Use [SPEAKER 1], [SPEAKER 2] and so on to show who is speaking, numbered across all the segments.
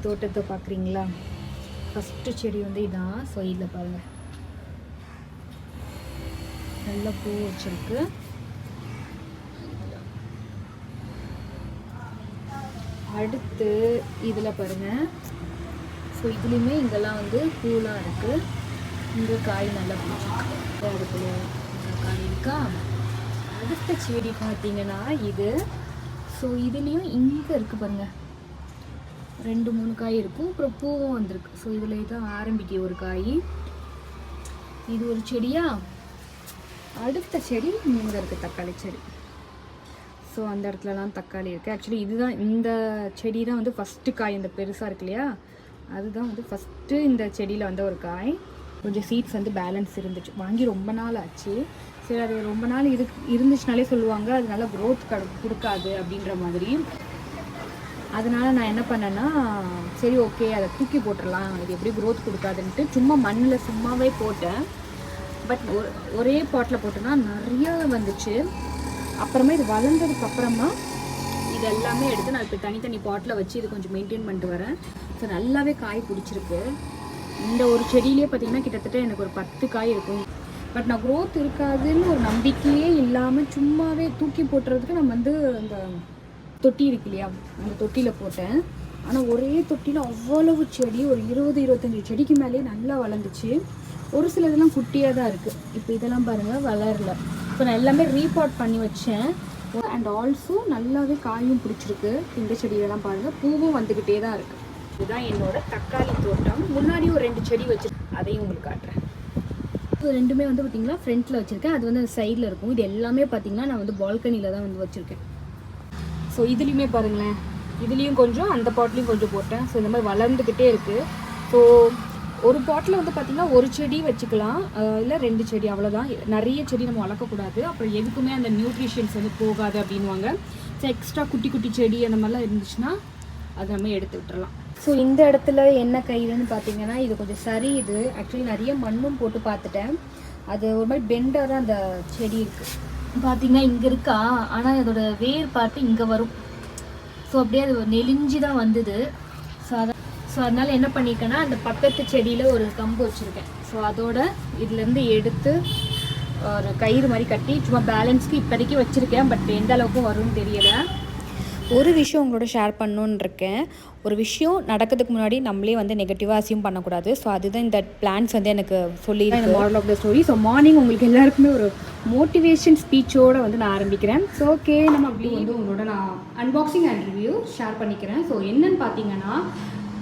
[SPEAKER 1] தோட்டத்தை பார்க்குறீங்களா? ஃபஸ்ட்டு செடி வந்து இதான். ஸோ இதில் பாருங்கள், நல்ல பூ வச்சிருக்கு. அடுத்து இதில் பாருங்கள். ஸோ இதுலேயுமே இங்கெல்லாம் வந்து பூலாம் இருக்குது. இங்கே காய் நல்லா பிடிச்சிருக்கு. அதுக்குள்ள காய் இருக்கா. அடுத்த செடி பார்த்தீங்கன்னா இது. ஸோ இதுலேயும் இங்கே இருக்குது பாருங்கள், 2-3 காய் இருக்கும். அப்புறம் பூவும் வந்திருக்கு. ஸோ இதில் தான் ஆரம்பிக்க ஒரு காய். இது ஒரு செடியா. அடுத்த செடி இங்கே இருக்குது, தக்காளி செடி. ஸோ அந்த இடத்துலலாம் தக்காளி இருக்குது. ஆக்சுவலி இதுதான், இந்த செடி தான் வந்து ஃபஸ்ட்டு காய். இந்த பெருசாக இருக்கு இல்லையா, அதுதான் வந்து ஃபஸ்ட்டு இந்த செடியில் வந்த ஒரு காய். கொஞ்சம் சீட்ஸ் வந்து பேலன்ஸ் இருந்துச்சு. வாங்கி ரொம்ப நாள் ஆச்சு. சரி, அது ரொம்ப நாள் இருந்துச்சுனாலே சொல்லுவாங்க அது நல்லா க்ரோத் கொடுக்காது அப்படின்ற மாதிரி. அதனால் நான் என்ன பண்ணேன்னா, சரி ஓகே அதை தூக்கி போட்டுடலாம், இது எப்படி க்ரோத் கொடுக்காதுன்ட்டு சும்மா மண்ணில் சும்மாவே போட்டேன். பட் ஒரே பாட்டில் போட்டோன்னா நிறைய வந்துச்சு. அப்புறமா இது வளர்ந்ததுக்கு அப்புறமா இது எல்லாமே எடுத்து நான் இப்போ தனித்தனி பாட்டில் வச்சு இது கொஞ்சம் மெயின்டைன் பண்ணிட்டு வரேன். ஸோ நல்லாவே காய் பிடிச்சிருக்கு. இந்த ஒரு செடியிலே பார்த்திங்கன்னா கிட்டத்தட்ட எனக்கு ஒரு 10 காய் இருக்கும். பட் நான் க்ரோத் இருக்காதுன்னு ஒரு நம்பிக்கையே இல்லாமல் சும்மாவே தூக்கி போட்டுறதுக்கு நம்ம வந்து அந்த தொட்டி இருக்கு இல்லையா, அந்த தொட்டியில் போட்டேன். ஆனால் ஒரே தொட்டியில் அவ்வளவு செடி, ஒரு 20-25 செடிக்கு மேலே நல்லா வளர்ந்துச்சு. ஒரு சில இதெல்லாம் குட்டியாக தான் இருக்குது. இப்போ இதெல்லாம் பாருங்கள் வளரல. இப்போ நான் எல்லாமே ரீபாட் பண்ணி வச்சேன். அண்ட் ஆல்சோ நல்லாவே காயும் பிடிச்சிருக்கு. இந்த செடியெல்லாம் பாருங்கள், பூவும் வந்துக்கிட்டே தான் இருக்குது. இதுதான் என்னோட தக்காளி தோட்டம். முன்னாடி ஒரு 2 செடி வச்சு அதையும் உங்களுக்கு காட்டுறேன். இப்போ ரெண்டுமே வந்து பார்த்திங்கன்னா ஃப்ரண்ட்டில் வச்சுருக்கேன். அது வந்து அந்த சைடில் இருக்கும். இது எல்லாமே பார்த்திங்கன்னா நான் வந்து பால்கனியில் தான் வந்து வச்சுருக்கேன். ஸோ இதுலேயுமே பாருங்களேன், இதுலேயும் கொஞ்சம், அந்த பாட்லேயும் கொஞ்சம் போட்டேன். ஸோ இந்த மாதிரி வளர்ந்துக்கிட்டே இருக்குது. ஸோ ஒரு பாட்டில் வந்து பார்த்திங்கன்னா ஒரு செடி வச்சுக்கலாம், இல்லை 2 செடி, அவ்வளோதான். நிறைய செடி நம்ம வளர்க்கக்கூடாது, அப்புறம் எதுக்குமே அந்த நியூட்ரிஷன்ஸ் வந்து போகாது அப்படின்வாங்க. ஸோ எக்ஸ்ட்ரா குட்டி குட்டி செடி அந்த மாதிரிலாம் இருந்துச்சுன்னா அதை நம்ம எடுத்து விட்டுறலாம். ஸோ இந்த இடத்துல என்ன கயிறுன்னு பார்த்தீங்கன்னா, இது கொஞ்சம் சரி. இது ஆக்சுவலி நிறைய மண்ணும் போட்டு பார்த்துட்டேன். அது ஒரு மாதிரி பெண்டராக அந்த செடி இருக்குது பார்த்தீங்கன்னா, இங்கே இருக்கா. ஆனால் அதோட வேர் பார்த்து இங்கே வரும். ஸோ அப்படியே அது நெலிஞ்சு தான் வந்தது. ஸோ அதனால் என்ன பண்ணியிருக்கேன்னா, அந்த பக்கத்து செடியில் ஒரு கம்பு வச்சுருக்கேன். ஸோ அதோட இதுலேருந்து எடுத்து ஒரு கயிறு மாதிரி கட்டி சும்மா பேலன்ஸ்க்கு இப்போதைக்கு வச்சுருக்கேன். பட் எந்த அளவுக்கு வரும்னு தெரியலை. ஒரு விஷயம் உங்களோட ஷேர் பண்ணணுன்னு இருக்கேன். ஒரு விஷயம் நடக்கிறதுக்கு முன்னாடி நம்மளே வந்து நெகட்டிவாக அசியூம் பண்ணக்கூடாது. ஸோ அதுதான் இந்த பிளான்ஸ் வந்து எனக்கு சொல்லி moral of the story. So morning உங்களுக்கு எல்லாருக்குமே ஒரு மோட்டிவேஷன் ஸ்பீச்சோடு வந்து நான் ஆரம்பிக்கிறேன். ஸோ ஓகே, நம்ம அப்படி வந்து உங்களோட நான் அன்பாக்சிங் அண்ட் ரிவ்யூ ஷேர் பண்ணிக்கிறேன். ஸோ என்னென்னு பார்த்தீங்கன்னா,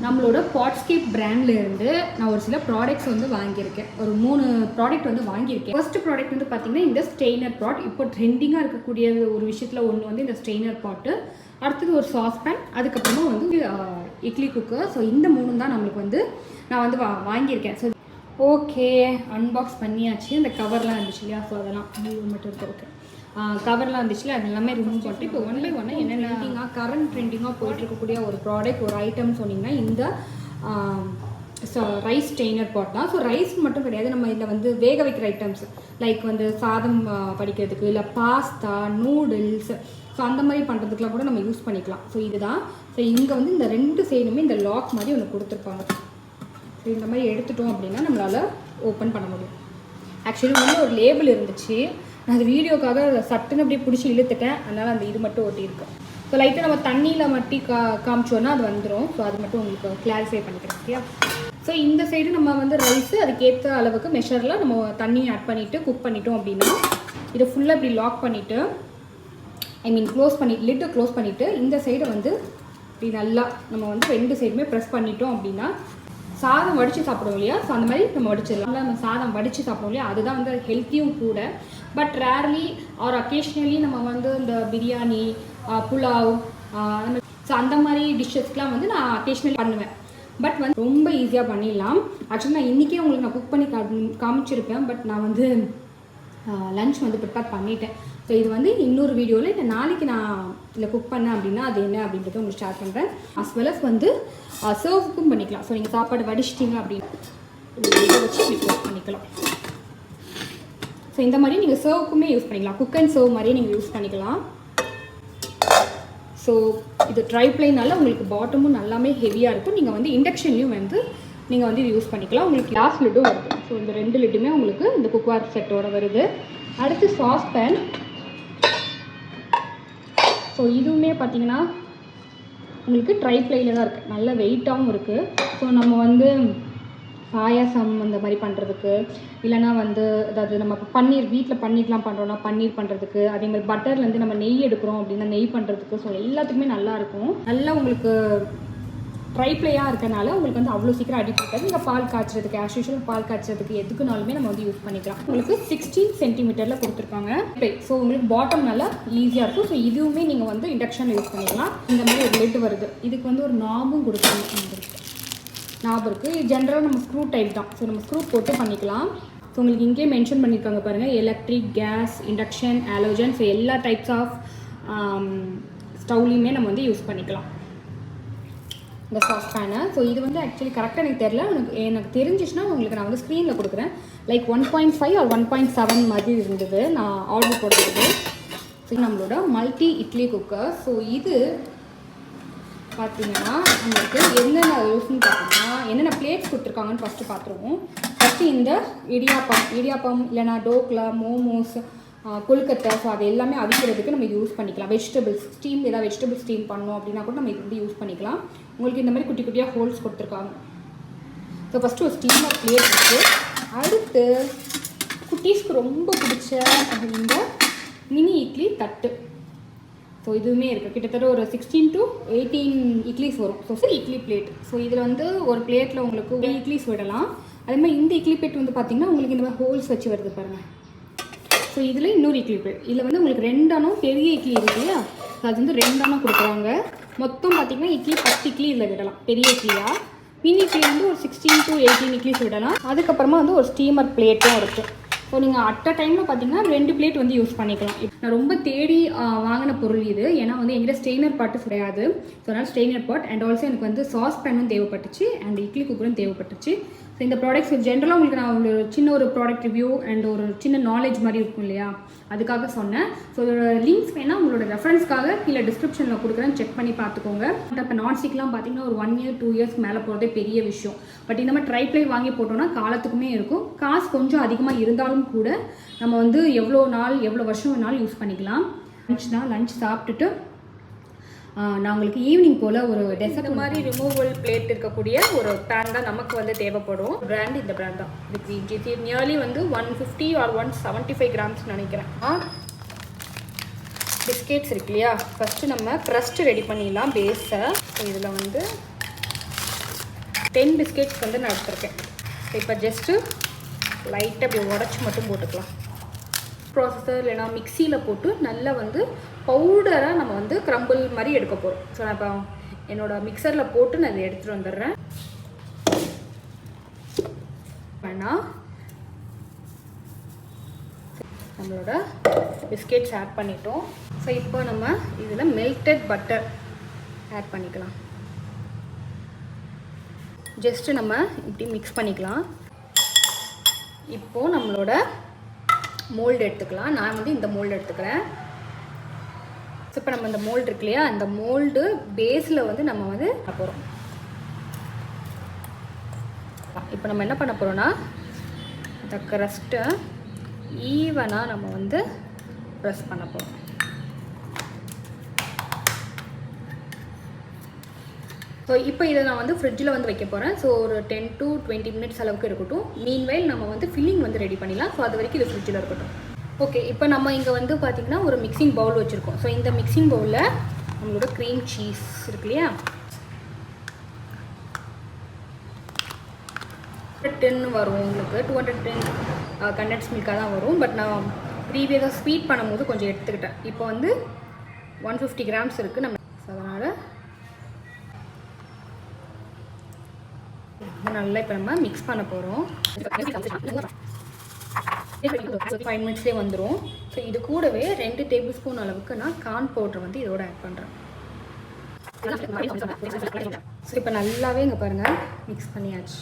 [SPEAKER 1] நம்மளோட பாட்ஸ்கேப் பிராண்ட்லேருந்து நான் ஒரு சில ப்ராடக்ட்ஸ் வந்து வாங்கியிருக்கேன். ஒரு 3 ப்ராடக்ட் வந்து வாங்கியிருக்கேன். ஃபர்ஸ்ட் ப்ராடக்ட் வந்து பார்த்திங்கன்னா இந்த ஸ்டெய்னர் பாட். இப்போ ட்ரெண்டிங்காக இருக்கக்கூடிய ஒரு விஷயத்தில் ஒன்று வந்து இந்த ஸ்டெய்னர் பாட்டு. அடுத்தது ஒரு சாஸ்பேன், அதுக்கப்புறமா வந்து இட்லி குக்கர். ஸோ இந்த 3 தான் நம்மளுக்கு வந்து நான் வந்து வாங்கியிருக்கேன். ஸோ ஓகே, அன்பாக்ஸ் பண்ணியாச்சு. அந்த கவர்லாம் இருந்துச்சு இல்லையா, ஸோ அதெல்லாம் மட்டும் இருக்கு. கவர்லாம் இருந்துச்சுல, அது எல்லாமே ரிமூவ் பண்ணிட்டு இப்போ 1 by 1 என்ன ட்ரெண்டிங்காக போயிட்டுருக்கக்கூடிய ஒரு ப்ராடக்ட், ஒரு ஐட்டம் சொன்னிங்கன்னா இந்த ரைஸ் ஸ்டெய்னர் பாட் தான். ஸோ ரைஸ் மட்டும் கிடையாது, நம்ம இதில் வந்து வேக வைக்கிற ஐட்டம்ஸ் லைக் வந்து சாதம் படிக்கிறதுக்கு, இல்லை பாஸ்தா, நூடுல்ஸ், ஸோ அந்த மாதிரி பண்ணுறதுக்குலாம் கூட நம்ம யூஸ் பண்ணிக்கலாம். ஸோ இதுதான். ஸோ இங்கே வந்து இந்த 2 சைடுமே இந்த லாக் மாதிரி ஒன்று கொடுத்துருப்பாங்க. ஸோ இந்த மாதிரி எடுத்துட்டோம் அப்படின்னா நம்மளால் ஓப்பன் பண்ண முடியும். ஆக்சுவலி வந்து ஒரு லேபிள் இருந்துச்சு, நான் அது வீடியோக்காக சட்டுன்னு அப்படியே பிடிச்சி இழுத்துட்டேன். அதனால் அந்த இது மட்டும் ஒட்டியிருக்கு. ஸோ லைட்டாக நம்ம தண்ணியில் மட்டி காமிச்சோன்னா அது வந்துடும். ஸோ அது மட்டும் உங்களுக்கு கிளாரிஃபை பண்ணிக்கிறேன். ஓகே. ஸோ இந்த சைடு நம்ம வந்து ரைஸு அதுக்கேற்ற அளவுக்கு மெஷரில் நம்ம தண்ணி ஆட் பண்ணிவிட்டு குக் பண்ணிட்டோம் அப்படின்னா இதை ஃபுல்லாக இப்படி லாக் பண்ணிவிட்டு, க்ளோஸ் பண்ணிவிட்டு, லிட்டை க்ளோஸ் பண்ணிவிட்டு, இந்த சைடை வந்து இப்படி நல்லா நம்ம வந்து 2 சைடுமே ப்ரெஸ் பண்ணிட்டோம் அப்படின்னா சாதம் வடித்து சாப்பிடுவோம் இல்லையா, ஸோ அந்த மாதிரி நம்ம வடிச்சிடலாம். நம்ம சாதம் வடித்து சாப்பிடுவோம் இல்லையா, அதுதான் வந்து ஹெல்த்தியும் கூட. பட் ரேர்லி ஆர் அக்கேஷ்னலி நம்ம வந்து இந்த பிரியாணி, புலாவ், ஸோ அந்த மாதிரி டிஷ்ஷஸ்க்கெலாம் வந்து நான் அக்கேஷ்னலி பண்ணுவேன். பட் வந்து ரொம்ப ஈஸியாக பண்ணிடலாம். ஆக்சுவலி நான் இன்றைக்கே உங்களுக்கு நான் குக் பண்ணி காமிச்சிருப்பேன். பட் நான் வந்து லன்ச் வந்து ப்ரிப்பேர் பண்ணிட்டேன். ஸோ இது வந்து இன்னொரு வீடியோவில் இல்லை நாளைக்கு நான் இதில் குக் பண்ணேன் அப்படின்னா அது என்ன அப்படின்றத உங்களுக்கு ஷேர் பண்ணுறேன். அஸ் வெல் அஸ் வந்து சர்வுக்கும் பண்ணிக்கலாம். ஸோ நீங்கள் சாப்பாடு வடிச்சிட்டிங்க அப்படின்னு இதை வச்சு இப்படி க்ளோஸ் பண்ணிக்கலாம். ஸோ இந்த மாதிரி நீங்கள் சர்வுக்குமே யூஸ் பண்ணிக்கலாம். குக் அண்ட் சர்வ் மாதிரியே நீங்கள் யூஸ் பண்ணிக்கலாம். ஸோ இது ட்ரை ப்ளைனால உங்களுக்கு பாட்டமும் நல்லாமே ஹெவியாக இருக்கும். நீங்கள் வந்து இண்டக்ஷன்லையும் வந்து நீங்கள் வந்து இது யூஸ் பண்ணிக்கலாம். உங்களுக்கு கிளாஸ் லிட்டும் வருது. ஸோ இந்த 2 லிட்டுமே உங்களுக்கு இந்த குக்வேர் செட்டோட வருது. அடுத்து சாஸ் பேன். ஸோ இதுவுமே பார்த்தீங்கன்னா உங்களுக்கு ட்ரை ப்ளைல தான் இருக்குது, நல்ல வெயிட்டாகவும் இருக்குது. ஸோ நம்ம வந்து பாயாசம் அந்த மாதிரி பண்ணுறதுக்கு, இல்லைனா வந்து அதாவது நம்ம பன்னீர் வீட்டில் பன்னீர்லாம் பண்ணுறோன்னா பன்னீர் பண்ணுறதுக்கு, அதே மாதிரி பட்டர்லேருந்து நம்ம நெய் எடுக்கிறோம் அப்படின்னா நெய் பண்ணுறதுக்கு, ஸோ எல்லாத்துக்குமே நல்லாயிருக்கும். நல்லா உங்களுக்கு ட்ரை ப்ளையாக இருக்கனால உங்களுக்கு வந்து அவ்வளோ சீக்கிரம் அடிப்பிடிக்காது. நீங்கள் பால் காய்ச்சறதுக்கு ஆஸ் யூஷுவல் பால் காய்ச்சறதுக்கு எதுக்குனாலுமே நம்ம வந்து யூஸ் பண்ணிக்கலாம். உங்களுக்கு 16 சென்டிமீட்டரில் கொடுத்துருக்காங்க ப்ளை. ஸோ உங்களுக்கு பாட்டம் நல்லா ஈஸியாக இருக்கும். ஸோ இதுவுமே நீங்கள் வந்து இண்டக்ஷனில் யூஸ் பண்ணிக்கலாம். இந்த மாதிரி ஒரு லிட் வருது. இதுக்கு வந்து ஒரு நாபும் கொடுத்துருக்காங்க, நாப் இருக்குது. இது ஜென்ரலாக நம்ம ஸ்க்ரூ டைப் தான். ஸோ நம்ம ஸ்க்ரூ போட்டு பண்ணிக்கலாம். ஸோ உங்களுக்கு இங்கே மென்ஷன் பண்ணியிருக்காங்க பாருங்கள், electric, gas, induction, halogen. So எல்லா டைப்ஸ் ஆஃப் ஸ்டவ்லையுமே நம்ம வந்து யூஸ் பண்ணிக்கலாம் இந்த சாஸ் பேனை. ஸோ இது வந்து ஆக்சுவலி கரெக்டாக எனக்கு தெரில, எனக்கு தெரிஞ்சிச்சுன்னா உங்களுக்கு நான் வந்து ஸ்க்ரீனில் கொடுக்குறேன். லைக் 1.5 or 1.7 மாதிரி இருந்தது நான் ஆர்டர் போடுறது. ஸோ நம்மளோட மல்டி இட்லி குக்கர். ஸோ இது பார்த்தீங்கன்னா நம்மளுக்கு என்னென்ன யூஸ்ன்னு பார்த்தீங்கன்னா என்னென்ன பிளேட்ஸ் கொடுத்துருக்காங்கன்னு ஃபஸ்ட்டு பார்த்துருவோம். ஃபஸ்ட்டு இந்த இடியாப்பம் இல்லைனா டோக்லா, மோமோஸ், கொழுக்கட்டை, ஸோ அது எல்லாமே அவிக்கிறதுக்கு நம்ம யூஸ் பண்ணிக்கலாம். வெஜிடபிள்ஸ் ஸ்டீம், ஏதாவது வெஜிடபிள் ஸ்டீம் பண்ணோம் அப்படின்னா கூட நம்ம இது வந்து யூஸ் பண்ணிக்கலாம். உங்களுக்கு இந்த மாதிரி குட்டி குட்டியாக ஹோல்ஸ் கொடுத்துருக்காங்க. ஸோ ஃபஸ்ட்டு ஒரு ஸ்டீமர் பிளேட் இருக்குது. அடுத்து குட்டீஸ்க்கு ரொம்ப பிடிச்ச இந்த மினி இட்லி தட்டு. ஸோ இதுவுமே இருக்குது. கிட்டத்தட்ட ஒரு 16 to 18 இட்லிஸ் வரும். So idli plate. ஸோ இதில் வந்து ஒரு பிளேட்டில் உங்களுக்கு இட்லிஸ் விடலாம். அதே மாதிரி இந்த இட்லி பிளேட் வந்து பார்த்திங்கன்னா உங்களுக்கு இந்த மாதிரி ஹோல்ஸ் வச்சு வருது பாருங்கள். ஸோ இதில் இன்னொரு இட்லி பிளேட். இதில் வந்து உங்களுக்கு 2 அணம் பெரிய இட்லி இருக்கு இல்லையா, அது வந்து 2 அணம் கொடுக்குறாங்க. மொத்தம் பார்த்திங்கன்னா இட்லி 10 இட்லி இதில் விடலாம் பெரிய இட்லியாக. மினி இட்லி வந்து ஒரு 16 to 18 இட்லிஸ் விடலாம். அதுக்கப்புறமா வந்து ஒரு ஸ்டீமர் பிளேட்டும் இருக்குது. ஸோ நீங்கள் அட் அ டைமில் பார்த்தீங்கன்னா 2 பிளேட் வந்து யூஸ் பண்ணிக்கலாம். நான் ரொம்ப தேடி வாங்கின பொருள் இது. ஏன்னா வந்து எங்கிட்ட ஸ்ட்ரெயினர் பாட்டு கிடையாது. ஸோ அதனால் ஸ்ட்ரெயினர் பாட் அண்ட் ஆல்சோ எனக்கு வந்து சாஸ் பேனும் தேவைப்பட்டுச்சு அண்ட் இட்லி குக்கரும் தேவைப்பட்டுச்சு. ஸோ இந்த ப்ராடக்ட்ஸ் ஜென்ரலாக உங்களுக்கு நான் ஒரு சின்ன ஒரு ப்ராடக்ட் ரிவ்யூ அண்ட் ஒரு சின்ன நாலேஜ் மாதிரி இருக்கும் இல்லையா, அதுக்காக சொன்னேன். ஸோ இதோட லிங்க்ஸ் வேணால் உங்களோட ரெஃபரன்ஸ்க்காக கீழே டிஸ்கிரிப்ஷனில் கொடுக்குறேன், செக் பண்ணி பார்த்துக்கோங்க. இப்போ நான்ஸ்டிக்லாம் பார்த்தீங்கன்னா ஒரு 1 year 2 years மேலே போகிறதே பெரிய விஷயம். பட் இந்த மாதிரி ட்ரை ப்ளை வாங்கி போட்டோம்னா காலத்துக்குமே இருக்கும். காசு கொஞ்சம் அதிகமாக இருந்தாலும் கூட நம்ம வந்து எவ்வளோ நாள் எவ்வளோ வருஷம் வேணாலும் யூஸ் பண்ணிக்கலாம். லஞ்ச் சாப்பிட்டுட்டு நான் உங்களுக்கு ஈவினிங் போல் ஒரு டெசர்ட் மாதிரி ரிமூவல் பிளேட் இருக்கக்கூடிய ஒரு பேன் தான் நமக்கு வந்து தேவைப்படும். பிராண்ட் இந்த பிராண்ட் தான். இது நியர்லி வந்து 150 or 175 grams நினைக்கிறேன். பிஸ்கெட்ஸ் இருக்கு இல்லையா, ஃபஸ்ட்டு நம்ம க்ரஸ்ட் ரெடி பண்ணிடலாம் பேஸை. இதில் வந்து 10 பிஸ்கெட்ஸ் வந்து நான் எடுத்துருக்கேன். இப்போ ஜஸ்ட்டு லைட்டாக அப்படி உடச்சி மட்டும் போட்டுக்கலாம். ப்ராசஸர் இல்லைனா மிக்சியில் போட்டு நல்லா வந்து பவுடராக நம்ம வந்து க்ரம்பிள் மாதிரி எடுக்க போகிறோம். ஸோ நான் இப்போ என்னோடய மிக்சரில் போட்டு நான் இதை எடுத்துகிட்டு வந்துடுறேன். வேணா நம்மளோட பிஸ்கெட்ஸ் ஆட் பண்ணிட்டோம். ஸோ இப்போ நம்ம இதில் மெல்டட் பட்டர் ஆட் பண்ணிக்கலாம். ஜஸ்ட்டு நம்ம இப்படி மிக்ஸ் பண்ணிக்கலாம். இப்போது நம்மளோட மோல்டு எடுத்துக்கலாம். நான் வந்து இந்த மோல்டு எடுத்துக்கிறேன். ஸோ இப்போ நம்ம இந்த மோல்டு இருக்கு இல்லையா, இந்த மோல்டு பேஸில் வந்து நம்ம வந்து போகிறோம். இப்போ நம்ம என்ன பண்ண போகிறோன்னா இந்த க்ரஸ்ட்டை ஈவனாக நம்ம வந்து ப்ரெஸ் பண்ண போகிறோம். ஸோ இப்போ இதை நான் வந்து ஃப்ரிட்ஜில் வந்து வைக்க போகிறேன். ஸோ ஒரு 10 to 20 minutes அளவுக்கு இருக்கட்டும். மீன்வைல் நம்ம வந்து ஃபில்லிங் வந்து ரெடி பண்ணிடலாம். ஸோ அது வரைக்கும் இது ஃப்ரிட்ஜில் இருக்கட்டும். ஓகே, இப்போ நம்ம இங்கே வந்து பார்த்திங்கன்னா ஒரு மிக்சிங் பவுல் வச்சுருக்கோம். ஸோ இந்த மிக்சிங் பவுலில் நம்மளோட க்ரீம் சீஸ் இருக்கு இல்லையா, 210 வரும் உங்களுக்கு. 210 கண்டென்ஸ் மில்காக தான் வரும். பட் நான் ப்ரீவியஸாக ஸ்வீட் பண்ணும்போது கொஞ்சம் எடுத்துக்கிட்டேன். இப்போ வந்து 150 grams இருக்குது நம்ம. அதனால் நல்லா இப்போ நம்ம மிக்ஸ் பண்ண போகிறோம். 5 minutesலேயே வந்துடும். ஸோ இது கூடவே 2 tablespoon அளவுக்கு நான் கார்ன் பவுடர் வந்து இதோட ஆட் பண்ணுறேன். ஸோ இப்போ நல்லாவே இங்கே பாருங்கள் மிக்ஸ் பண்ணியாச்சு.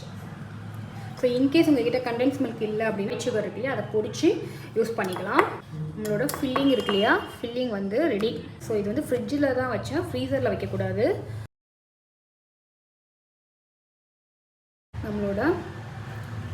[SPEAKER 2] ஸோ இன்கேஸ் உங்கள்கிட்ட கண்டென்ஸ் மில்க் இல்லை அப்படின்னா சுகர் இருக்கு இல்லையா, அதை பொடிச்சு யூஸ் பண்ணிக்கலாம். நம்மளோட ஃபில்லிங் இருக்கு இல்லையா, ஃபில்லிங் வந்து ரெடி. ஸோ இது வந்து ஃப்ரிட்ஜில் தான் வச்சேன், ஃப்ரீசரில் வைக்கக்கூடாது. நம்மளோட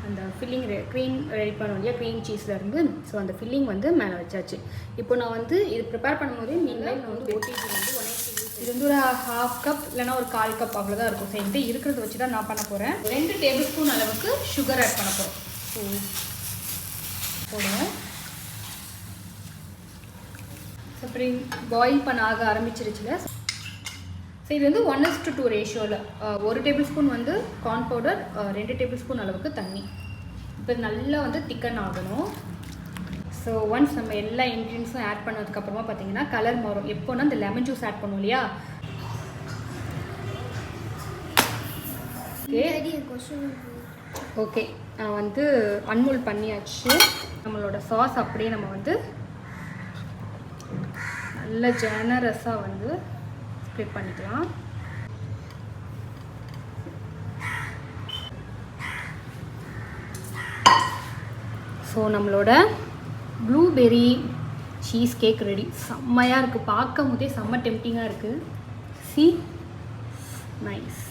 [SPEAKER 2] அந்த ஃபில்லிங் க்ரீம் ரெடி பண்ணோம் இல்லையா, க்ரீம் சீஸ்லேருந்து. ஸோ அந்த ஃபில்லிங் வந்து மேலே வச்சாச்சு. இப்போ நான் வந்து இது ப்ரிப்பேர் பண்ணும்போதே நீங்கள் நான் வந்து ஓடிஜி வந்து 180 இது வந்து ஒரு 1/2 கப் இல்லைனா ஒரு 1/4 கப் அவ்வளோதான் இருக்கும். ஸோ என்கிட்ட இருக்கிறத வச்சு தான் நான் பண்ண போகிறேன். 2 டேபிள் ஸ்பூன் அளவுக்கு சுகர் ஆட் பண்ண போகிறோம். ஸோ போடுவோம். அப்படி பாயில் பண்ண ஆரம்பிச்சிருச்சுல. ஸோ இது வந்து 1:2 ரேஷியோவில் 1 டேபிள் ஸ்பூன் வந்து கார்ன் பவுடர், 2 டேபிள் ஸ்பூன் அளவுக்கு தண்ணி. இப்போ நல்லா வந்து திக்கன் ஆகணும். ஸோ ஒன்ஸ் நம்ம எல்லா இன்க்ரீடியன்ஸும் ஆட் பண்ணதுக்கப்புறமா பார்த்தீங்கன்னா கலர் மாறும். எப்போனா இந்த லெமன் ஜூஸ் ஆட் பண்ணுவோம் இல்லையா. ஓகே நான் வந்து அன்மோல் பண்ணியாச்சு. நம்மளோட சாஸ் அப்படியே நம்ம வந்து நல்ல ஜெனரஸாக வந்து ஸ்ப்ரெட் பண்ணிக்கலாம். ஸோ நம்மளோட ப்ளூபெர்ரி சீஸ் கேக் ரெடி. செம்மையாக இருக்குது, பார்க்கும் போதே செம்ம டெம்டிங்காக இருக்குது. C nice.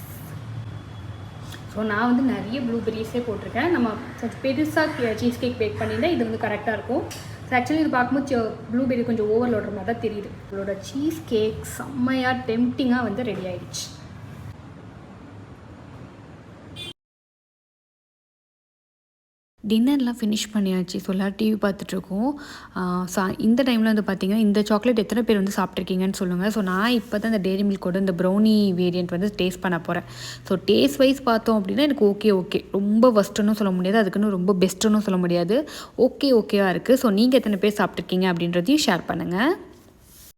[SPEAKER 2] ஸோ நான் வந்து நிறைய ப்ளூபெர்ரிஸே போட்டிருக்கேன். நம்ம கொஞ்சம் பெருசாக சீஸ் கேக் பேக் பண்ணியிருந்தேன், இது வந்து கரெக்டாக இருக்கும். ஸோ ஆக்சுவலி இது பார்க்கும்போது ப்ளூபெர்ரி கொஞ்சம் ஓவர்லோடுற மாதிரி தான் தெரியுது. நம்மளோட சீஸ் கேக் செம்மையாக டெம்டிங்காக வந்து ரெடி ஆகிடுச்சு.
[SPEAKER 3] டின்னர்லாம் ஃபினிஷ் பண்ணியாச்சு. ஸோ எல்லோரும் டிவி பார்த்துட்ருக்கோம். இந்த டைமில் வந்து பார்த்திங்கன்னா இந்த சாக்லேட் எத்தனை பேர் வந்து சாப்பிட்ருக்கீங்கன்னு சொல்லுங்கள். ஸோ நான் இப்போ தான் இந்த டெய்ரி மில்கோட இந்த ப்ரௌனி வேரியண்ட் வந்து டேஸ்ட் பண்ண போகிறேன். ஸோ டேஸ்ட் வைஸ் பார்த்தோம் அப்படின்னா எனக்கு ஓகே ரொம்ப ஃபஸ்ட்டுன்னு சொல்ல முடியாது, அதுக்குன்னு ரொம்ப பெஸ்ட்டுன்னு சொல்ல முடியாது, ஓகேவாக இருக்குது. ஸோ நீங்கள் எத்தனை பேர் சாப்பிட்ருக்கீங்க அப்படின்றதையும் ஷேர் பண்ணுங்கள்.